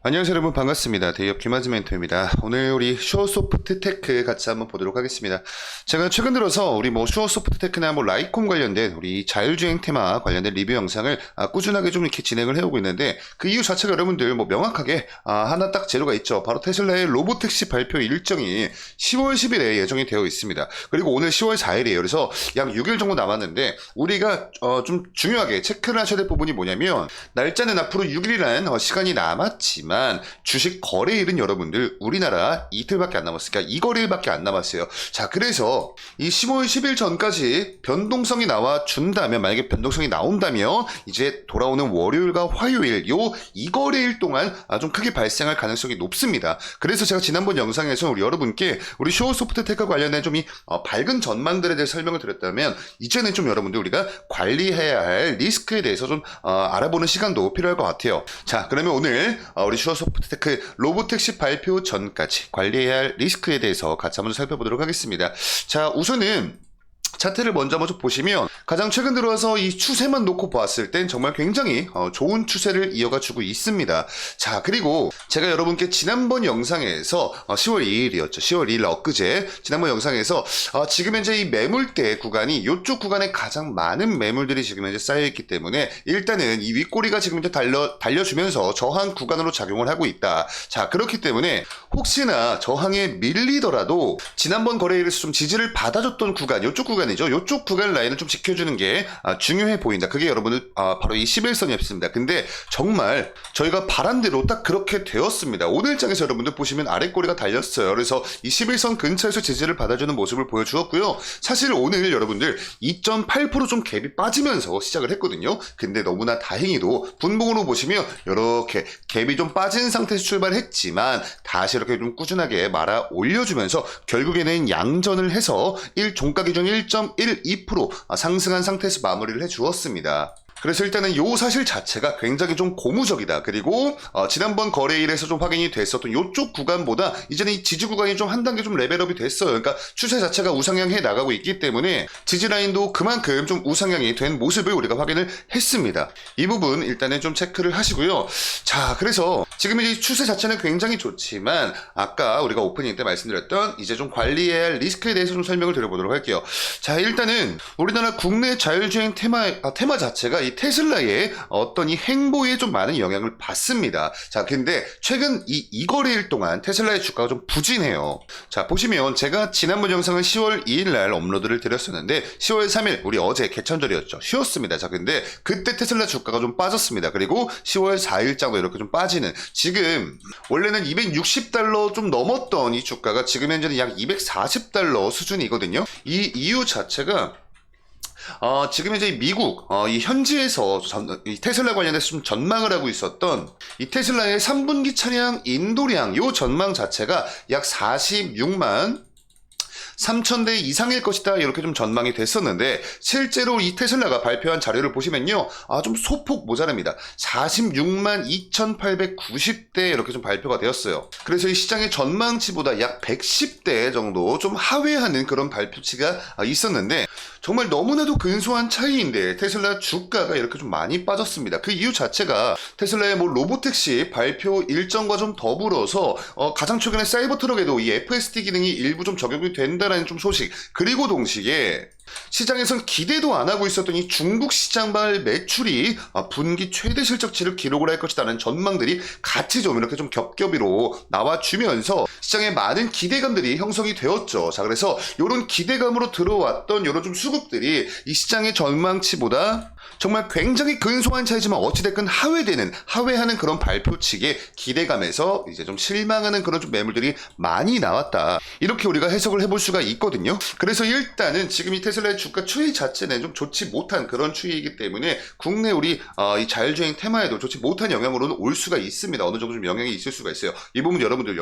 안녕하세요 여러분, 반갑습니다. 대기업 김하지 멘토입니다. 오늘 우리 슈어소프트테크 같이 한번 보도록 하겠습니다. 제가 최근 들어서 우리 슈어소프트테크나 라이콤 관련된 우리 자율주행 테마 관련된 리뷰 영상을 꾸준하게 좀 이렇게 진행을 해오고 있는데, 그 이유 자체가 여러분들 명확하게 하나 딱 재료가 있죠. 바로 테슬라의 로보택시 발표 일정이 10월 10일에 예정이 되어 있습니다. 그리고 오늘 10월 4일이에요. 그래서 약 6일 정도 남았는데, 우리가 좀 중요하게 체크를 하셔야 될 부분이 뭐냐면, 날짜는 앞으로 6일이라는 시간이 남았지만 주식 거래일은 여러분들 우리나라 이틀밖에 안 남았으니까 이 거래일밖에 안 남았어요. 자, 그래서 이 10월 10일 전까지 변동성이 나와 준다면, 만약에 변동성이 나온다면 이제 돌아오는 월요일과 화요일 요 이 거래일 동안 좀 크게 발생할 가능성이 높습니다. 그래서 제가 지난번 영상에서 우리 여러분께 우리 슈어소프트테크 관련된 좀 이 밝은 전망들에 대해 설명을 드렸다면, 이제는 좀 여러분들 우리가 관리해야 할 리스크에 대해서 좀 알아보는 시간도 필요할 것 같아요. 자, 그러면 오늘 우리 슈어소프트테크 로보택시 발표 전까지 관리해야 할 리스크에 대해서 같이 한번 살펴보도록 하겠습니다. 자, 우선은 차트를 먼저 보시면, 가장 최근 들어와서 이 추세만 놓고 보았을 땐 정말 굉장히 좋은 추세를 이어가주고 있습니다. 자, 그리고 제가 여러분께 지난번 영상에서 10월 2일이었죠. 10월 2일 엊그제 지난번 영상에서 지금 현재 이 매물대 구간이 이쪽 구간에 가장 많은 매물들이 지금 현재 쌓여있기 때문에 일단은 이 윗꼬리가 지금 현재 달려주면서 저항 구간으로 작용을 하고 있다. 자, 그렇기 때문에 혹시나 저항에 밀리더라도 지난번 거래일에서 좀 지지를 받아줬던 구간, 이쪽 구간이죠. 이쪽 구간 라인을 좀 지켜주는 게 중요해 보인다. 그게 여러분들 바로 이 11선이었습니다. 근데 정말 저희가 바란 대로 딱 그렇게 되었습니다. 오늘장에서 여러분들 보시면 아랫꼬리가 달렸어요. 그래서 이 11선 근처에서 지지를 받아주는 모습을 보여주었고요. 사실 오늘 여러분들 2.8% 좀 갭이 빠지면서 시작을 했거든요. 근데 너무나 다행히도 분봉으로 보시면 이렇게 갭이 좀 빠진 상태에서 출발했지만 다시 이렇게 좀 꾸준하게 말아 올려주면서 결국에는 양전을 해서 종가 기준 1.12% 상승한 상태에서 마무리를 해주었습니다. 그래서 일단은 요 사실 자체가 굉장히 좀 고무적이다. 그리고 지난번 거래일에서 좀 확인이 됐었던 요쪽 구간보다 이제는 이 지지 구간이 좀 한 단계 좀 레벨업이 됐어요. 그러니까 추세 자체가 우상향해 나가고 있기 때문에 지지 라인도 그만큼 좀 우상향이 된 모습을 우리가 확인을 했습니다. 이 부분 일단은 좀 체크를 하시고요. 자, 그래서 지금 이 추세 자체는 굉장히 좋지만 아까 우리가 오프닝 때 말씀드렸던 이제 좀 관리해야 할 리스크에 대해서 좀 설명을 드려보도록 할게요. 자, 일단은 우리나라 국내 자율주행 테마 자체가 이 테슬라의 어떤 이 행보에 좀 많은 영향을 받습니다. 자, 근데 최근 이 거래일 동안 테슬라의 주가가 좀 부진해요. 자, 보시면 제가 지난번 영상을 10월 2일 날 업로드를 드렸었는데 10월 3일 우리 어제 개천절이었죠. 쉬었습니다. 자, 근데 그때 테슬라 주가가 좀 빠졌습니다. 그리고 10월 4일자도 이렇게 좀 빠지는, 지금 원래는 260달러 좀 넘었던 이 주가가 지금 현재는 약 240달러 수준이거든요. 이 이유 자체가 지금 현재 미국 이 현지에서 이 테슬라 관련해서 좀 전망을 하고 있었던 이 테슬라의 3분기 차량 인도량 요 전망 자체가 약 46만 3,000대 이상일 것이다, 이렇게 좀 전망이 됐었는데 실제로 이 테슬라가 발표한 자료를 보시면요, 좀 소폭 모자랍니다. 46만 2,890대 이렇게 좀 발표가 되었어요. 그래서 이 시장의 전망치보다 약 110대 정도 좀 하회하는 그런 발표치가 있었는데, 정말 너무나도 근소한 차이인데 테슬라 주가가 이렇게 좀 많이 빠졌습니다. 그 이유 자체가 테슬라의 로보택시 발표 일정과 좀 더불어서 가장 최근에 사이버 트럭에도 이 FSD 기능이 일부 좀 적용이 된다라는 좀 소식, 그리고 동시에 시장에선 기대도 안 하고 있었던 이 중국 시장발 매출이 분기 최대 실적치를 기록을 할 것이라는 전망들이 같이 좀 이렇게 좀 겹겹이로 나와주면서 시장에 많은 기대감들이 형성이 되었죠. 자, 그래서 이런 기대감으로 들어왔던 이런 좀 수급들이 이 시장의 전망치보다 정말 굉장히 근소한 차이지만 어찌됐건 하회하는 그런 발표 측의 기대감에서 이제 좀 실망하는 그런 좀 매물들이 많이 나왔다, 이렇게 우리가 해석을 해볼 수가 있거든요. 그래서 일단은 지금 이 테슬라의 주가 추이 자체는 좀 좋지 못한 그런 추이이기 때문에 국내 우리 이 자율주행 테마에도 좋지 못한 영향으로는 올 수가 있습니다. 어느 정도 좀 영향이 있을 수가 있어요. 이 부분 여러분들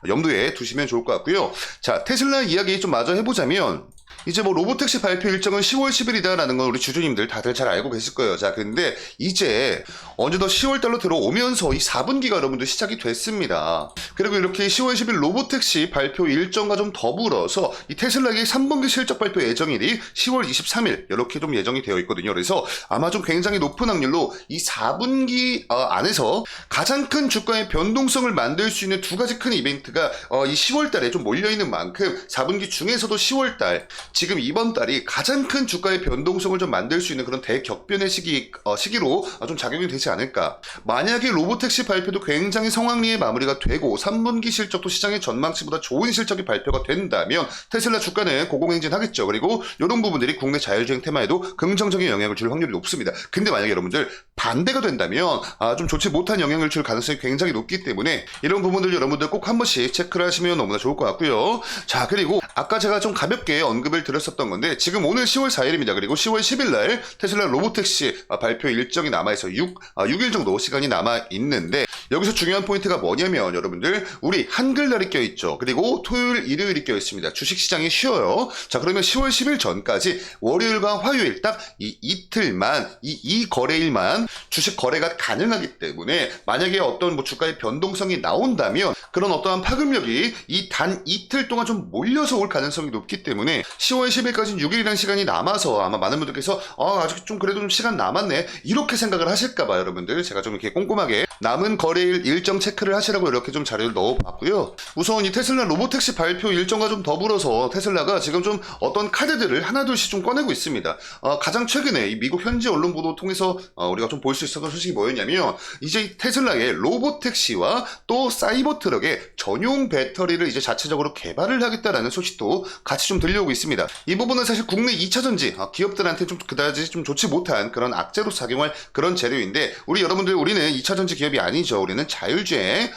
염두에 두시면 좋을 것 같고요. 자, 테슬라 이야기 좀 마저 해보자면, 이제 뭐 로보택시 발표 일정은 10월 10일이다라는 건 우리 주주님들 다들 잘 알고 계실 거예요. 자, 근데 이제 어느덧 10월달로 들어오면서 이 4분기가 여러분들 시작이 됐습니다. 그리고 이렇게 10월 10일 로보택시 발표 일정과 좀 더불어서 이 테슬라의 3분기 실적 발표 예정일이 10월 23일 이렇게 좀 예정이 되어 있거든요. 그래서 아마 좀 굉장히 높은 확률로 이 4분기 안에서 가장 큰 주가의 변동성을 만들 수 있는 두 가지 큰 이벤트가 이 10월달에 좀 몰려있는 만큼 4분기 중에서도 10월달 지금 이번 달이 가장 큰 주가의 변동성을 좀 만들 수 있는 그런 대격변의 시기로 좀 작용이 되지 않을까. 만약에 로보택시 발표도 굉장히 성황리에 마무리가 되고 3분기 실적도 시장의 전망치보다 좋은 실적이 발표가 된다면 테슬라 주가는 고공행진하겠죠. 그리고 이런 부분들이 국내 자율주행 테마에도 긍정적인 영향을 줄 확률이 높습니다. 근데 만약에 여러분들 반대가 된다면 좀 좋지 못한 영향을 줄 가능성이 굉장히 높기 때문에 이런 부분들 여러분들 꼭 한 번씩 체크를 하시면 너무나 좋을 것 같고요. 자, 그리고 아까 제가 좀 가볍게 언급을 드렸었던 건데 지금 오늘 10월 4일입니다. 그리고 10월 10일 날 테슬라 로보택시 발표 일정이 남아있어 6일 정도 시간이 남아있는데 여기서 중요한 포인트가 뭐냐면 여러분들 우리 한글날이 껴있죠. 그리고 토요일, 일요일이 껴있습니다. 주식시장이 쉬어요. 자, 그러면 10월 10일 전까지 월요일과 화요일 딱 이 이틀만 이 거래일만 주식 거래가 가능하기 때문에 만약에 어떤 뭐 주가의 변동성이 나온다면 그런 어떠한 파급력이 이 단 이틀 동안 좀 몰려서 올 가능성이 높기 때문에 10월 10일까지는 6일이라는 시간이 남아서 아마 많은 분들께서 아직 좀 그래도 좀 시간 남았네 이렇게 생각을 하실까봐 여러분들 제가 좀 이렇게 꼼꼼하게 남은 거래일 일정 체크를 하시라고 이렇게 좀 자료를 넣어봤고요. 우선 이 테슬라 로보택시 발표 일정과 좀 더불어서 테슬라가 지금 좀 어떤 카드들을 하나둘씩 좀 꺼내고 있습니다. 가장 최근에 이 미국 현지 언론 보도 통해서 우리가 좀 볼 수 있었던 소식이 뭐였냐면 이제 테슬라의 로보택시와 또 사이버 트럭의 전용 배터리를 이제 자체적으로 개발을 하겠다라는 소식도 같이 좀 들려오고 있습니다. 이 부분은 사실 국내 2차전지 기업들한테 좀 그다지 좀 좋지 못한 그런 악재로 작용할 그런 재료인데 우리는 2차전지 기업이 아니죠. 우리는 자율주행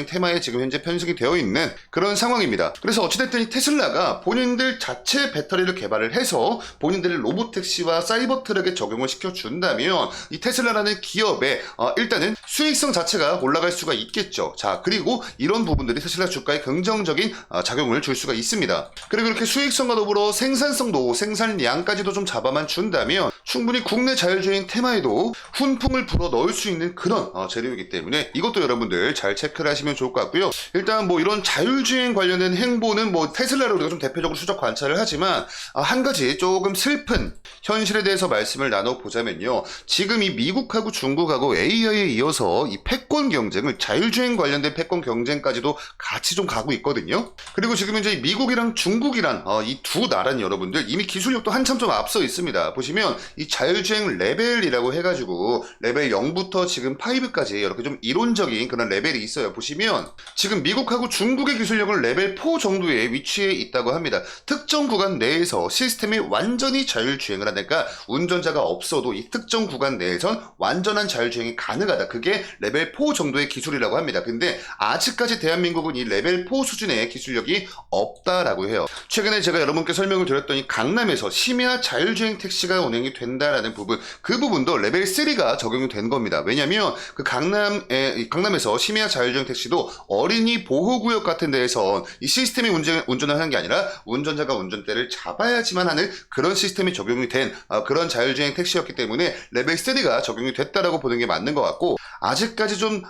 테마에 지금 현재 편승이 되어 있는 그런 상황입니다. 그래서 어찌됐든 이 테슬라가 본인들 자체 배터리를 개발을 해서 본인들의 로보택시와 사이버 트럭에 적용을 시켜준다면 이 테슬라라는 기업의 일단은 수익성 자체가 올라갈 수가 있겠죠. 자, 그리고 이런 부분들이 테슬라 주가에 긍정적인 작용을 줄 수가 있습니다. 그리고 이렇게 수익성과 더불어 생산성도 생산량까지도 좀 잡아만 준다면 충분히 국내 자율주행 테마에도 훈풍을 불어 넣을 수 있는 그런 재료이기 때문에 이것도 여러분들 잘 체크를 하시면 좋을 것 같고요. 일단 뭐 이런 자율주행 관련된 행보는 뭐 테슬라를 우리가 좀 대표적으로 수적 관찰을 하지만 한 가지 조금 슬픈 현실에 대해서 말씀을 나눠보자면요. 지금 이 미국하고 중국하고 AI에 이어서 이 패권 경쟁을 자율주행 관련된 패권 경쟁까지도 같이 좀 가고 있거든요. 그리고 지금 이제 미국이랑 중국이란 이 두 나라는 여러분들 이미 기술력도 한참 좀 앞서 있습니다. 보시면 이 자율주행 레벨이라고 해가지고 레벨 0부터 지금 5까지 이렇게 좀 이론적인 그런 레벨이 있어요. 보시면 지금 미국하고 중국의 기술력은 레벨 4 정도의 위치에 있다고 합니다. 특정 구간 내에서 시스템이 완전히 자율주행을 하니까 운전자가 없어도 이 특정 구간 내에선 완전한 자율주행이 가능하다. 그게 레벨 4 정도의 기술이라고 합니다. 근데 아직까지 대한민국은 이 레벨 4 수준의 기술력이 없다라고 해요. 최근에 제가 여러분께 설명을 드렸더니 강남에서 심야 자율주행 택시가 운행이 된다라는 부분, 그 부분도 레벨 3가 적용이 된 겁니다. 왜냐면 그 강남에서 심야 자율주행 택시도 어린이 보호구역 같은 데에서 이 시스템이 운전을 하는 게 아니라 운전자가 운전대를 잡아야지만 하는 그런 시스템이 적용이 된 그런 자율주행 택시였기 때문에 레벨 3가 적용이 됐다라고 보는 게 맞는 것 같고, 아직까지 좀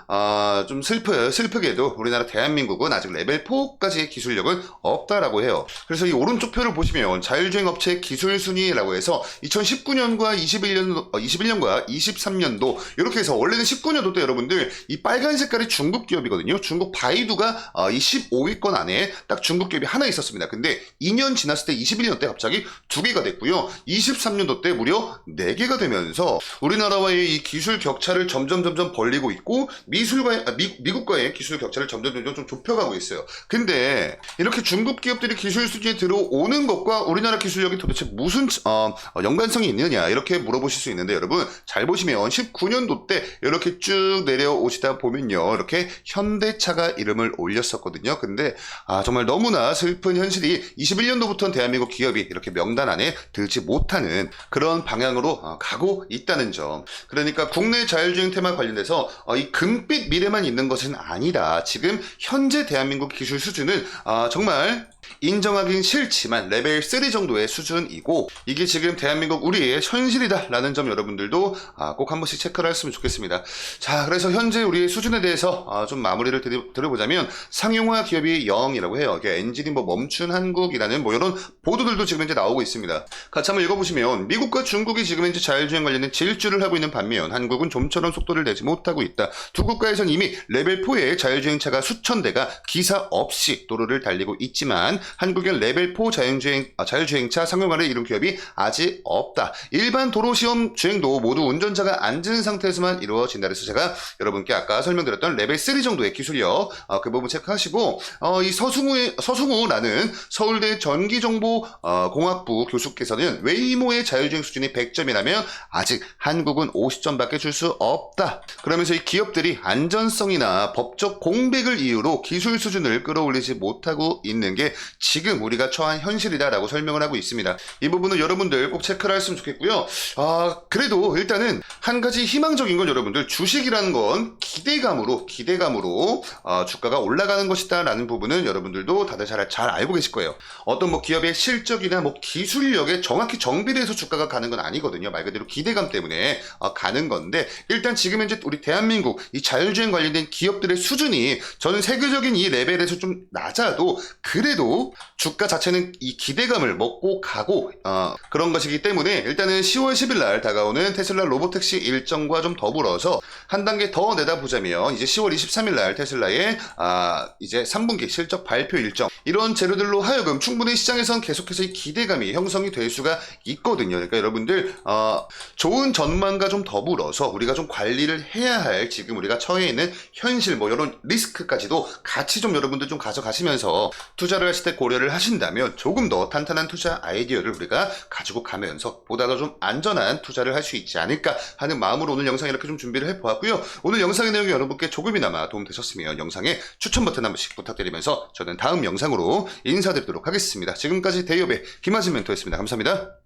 슬프게도 우리나라 대한민국은 아직 레벨 4까지의 기술력은 없다라고 해요. 그래서 이 오른쪽 표를 보시면 자율주행 업체 기술 순위라고 해서 2019년과 21년과 23년도 이렇게 해서 원래는 19년도 때 여러분들 이 빨간 색깔이 중국 기업이거든요. 중국 바이두가 이 15위권 안에 딱 중국 기업이 하나 있었습니다. 근데 2년 지났을 때 21년 때 갑자기 2개가 됐고요. 23년도 때 무려 4개가 되면서 우리나라와의 이 기술 격차를 점점 벌리고 있고 미국과의 기술 격차를 점점 좀 좁혀가고 있어요. 근데 이렇게 중국 기업들이 기술 수준에 들어오는 것과 우리나라 기술력이 도대체 무슨 연관성이 있느냐 이렇게 물어보실 수 있는데, 여러분 잘 보시면 19년도 때 이렇게 쭉 내려오시다 보면요, 이렇게 현대차가 이름을 올렸었거든요. 근데 정말 너무나 슬픈 현실이 21년도부터는 대한민국 기업이 이렇게 명단 안에 들지 못하는 그런 방향으로 가고 있다는 점. 그러니까 국내 자율주행 테마 관련돼서 이 금빛 미래만 있는 것은 아니다. 지금 현재 대한민국 기술 수준은 정말 인정하긴 싫지만 레벨 3 정도의 수준이고 이게 지금 대한민국 우리의 현실이다 라는 점 여러분들도 꼭 한 번씩 체크를 했으면 좋겠습니다. 자, 그래서 현재 우리의 수준에 대해서 좀 마무리를 드려보자면 상용화 기업이 0이라고 해요. 엔진이 멈춘 한국이라는 이런 보도들도 지금 현재 나오고 있습니다. 같이 한번 읽어보시면 미국과 중국이 지금 현재 자율주행 관련된 질주를 하고 있는 반면 한국은 좀처럼 속도를 내지 못하고 있다. 두 국가에선 이미 레벨 4의 자율주행차가 수천 대가 기사 없이 도로를 달리고 있지만 한국엔 레벨 4 자율주행차 상용화를 이룬 기업이 아직 없다. 일반 도로 시험 주행도 모두 운전자가 앉은 상태에서만 이루어진다. 그래서 제가 여러분께 아까 설명드렸던 레벨 3 정도의 기술력 그 부분 체크하시고 이 서승우라는 서울대 전기정보공학부 교수께서는 웨이모의 자율주행 수준이 100점이라면 아직 한국은 50점밖에 줄 수 없다. 그러면서 이 기업들이 안전성이나 법적 공백을 이유로 기술 수준을 끌어올리지 못하고 있는 게 지금 우리가 처한 현실이다라고 설명을 하고 있습니다. 이 부분은 여러분들 꼭 체크를 했으면 좋겠고요. 그래도 일단은 한 가지 희망적인 건 여러분들 주식이라는 건 기대감으로 주가가 올라가는 것이다 라는 부분은 여러분들도 다들 잘 알고 계실 거예요. 어떤 기업의 실적이나 기술력에 정확히 정비를 해서 주가가 가는 건 아니거든요. 말 그대로 기대감 때문에 가는 건데 일단 지금 현재 우리 대한민국 이 자율주행 관련된 기업들의 수준이 전 세계적인 이 레벨에서 좀 낮아도 그래도 주가 자체는 이 기대감을 먹고 가고 그런 것이기 때문에 일단은 10월 10일 날 다가오는 테슬라 로보택시 일정과 좀 더불어서 한 단계 더 내다보자면 이제 10월 23일 날 테슬라의 이제 3분기 실적 발표 일정 이런 재료들로 하여금 충분히 시장에선 계속해서 이 기대감이 형성이 될 수가 있거든요. 그러니까 여러분들 좋은 전망과 좀 더불어서 우리가 좀 관리를 해야 할 지금 우리가 처해 있는 현실 이런 리스크까지도 같이 좀 여러분들 좀 가져가시면서 투자를 하실 때 고려를 하신다면 조금 더 탄탄한 투자 아이디어를 우리가 가지고 가면서 보다 더 좀 안전한 투자를 할 수 있지 않을까 하는 마음으로 오늘 영상 이렇게 좀 준비를 해보았고요. 오늘 영상의 내용이 여러분께 조금이나마 도움되셨으면 영상에 추천 버튼 한 번씩 부탁드리면서 저는 다음 영상으로 인사드리도록 하겠습니다. 지금까지 대기업의 김하진 멘토였습니다. 감사합니다.